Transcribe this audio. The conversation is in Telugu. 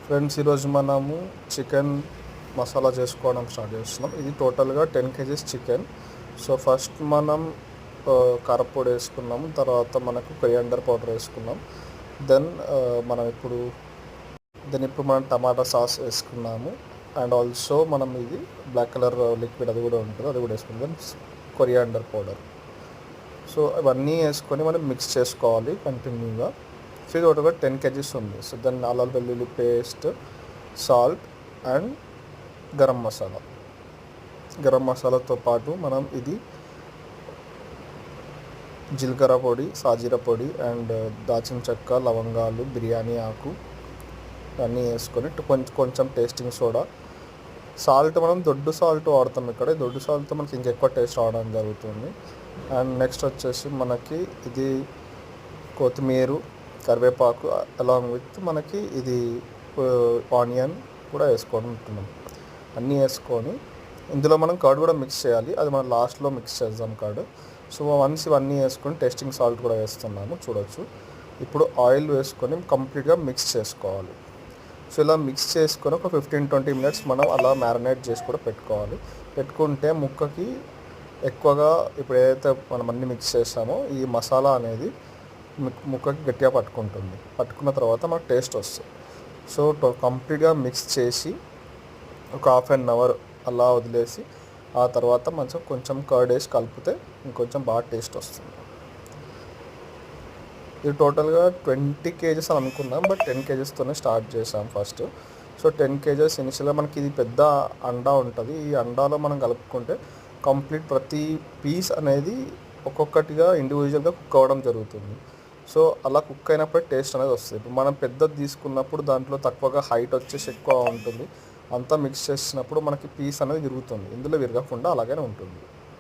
ఫ్రెండ్స్, ఈరోజు మనము చికెన్ మసాలా చేసుకోవడం స్టార్ట్ చేస్తున్నాం. ఇది టోటల్గా 10 kgs చికెన్. సో ఫస్ట్ మనం కారపొడి వేసుకున్నాము, తర్వాత మనకు కొరియాండర్ పౌడర్ వేసుకున్నాం. దెన్ ఇప్పుడు మనం టమాటా సాస్ వేసుకున్నాము. అండ్ ఆల్సో మనం ఇది బ్లాక్ కలర్ లిక్విడ్ అది కూడా ఉంటుంది, అది కూడా వేసుకుందాం. Then coriander powder. సో ఇవన్నీ వేసుకొని మనం మిక్స్ చేసుకోవాలి కంటిన్యూగా. సో ఇది ఒకటిగా 10 kgs ఉంది. సో దాన్ని అల్లం వెల్లుల్లి పేస్ట్, సాల్ట్ అండ్ గరం మసాలాతో పాటు మనం ఇది జీలకర్ర పొడి, సాజీర పొడి అండ్ దాల్చిన చెక్క, లవంగాలు, బిర్యానీ ఆకు అన్నీ వేసుకొని కొంచెం టేస్టింగ్ సోడా, సాల్ట్ మనం దొడ్డు సాల్ట్ వాడతాం. ఇక్కడ దొడ్డు సాల్ట్తో మనకి ఇంకెక్కువ టేస్ట్ రావడం జరుగుతుంది. అండ్ నెక్స్ట్ వచ్చేసి మనకి ఇది కొత్తిమీర, కరివేపాకు అలాంగ్ విత్ మనకి ఇది ఆనియన్ కూడా వేసుకొని ఉంటున్నాం. అన్నీ వేసుకొని ఇందులో మనం కర్డ్ కూడా మిక్స్ చేయాలి, అది మనం లాస్ట్లో మిక్స్ చేద్దాం కర్డ్. సో వన్స్ ఇవన్నీ వేసుకొని టేస్టింగ్ సాల్ట్ కూడా వేస్తున్నాము, చూడొచ్చు. ఇప్పుడు ఆయిల్ వేసుకొని కంప్లీట్గా మిక్స్ చేసుకోవాలి. సో ఇలా మిక్స్ చేసుకొని ఒక 15-20 minutes మనం అలా మ్యారినేట్ చేసి కూడా పెట్టుకుంటే ముక్కకి ఎక్కువగా ఇప్పుడు ఏదైతే మనం అన్నీ మిక్స్ చేస్తామో ఈ మసాలా అనేది ముక్కకి గట్టిగా పట్టుకున్న తర్వాత మనకు టేస్ట్ వస్తుంది. సో కంప్లీట్గా మిక్స్ చేసి ఒక 1/2 hour అలా వదిలేసి ఆ తర్వాత కొంచెం కర్డ్ వేసి కలిపితే ఇంకొంచెం బాగా టేస్ట్ వస్తుంది. ఇది టోటల్గా 20 kgs అని అనుకున్నాం, బట్ 10 kgsతోనే స్టార్ట్ చేసాం ఫస్ట్. సో 10 kgs ఇనిషియల్గా మనకి ఇది పెద్ద అండా ఉంటుంది. ఈ అండాలో మనం కలుపుకుంటే కంప్లీట్ ప్రతి పీస్ అనేది ఒక్కొక్కటిగా ఇండివిజువల్గా కుక్ అవ్వడం జరుగుతుంది. సో అలా కుక్ అయినప్పుడు టేస్ట్ అనేది వస్తుంది. ఇప్పుడు మనం పెద్దది తీసుకున్నప్పుడు దాంట్లో తక్కువగా హైట్ వచ్చేసి ఎక్కువ ఉంటుంది. అంతా మిక్స్ చేసినప్పుడు మనకి పీస్ అనేది విరుగుతుంది, ఇందులో విరగకుండా అలాగే ఉంటుంది.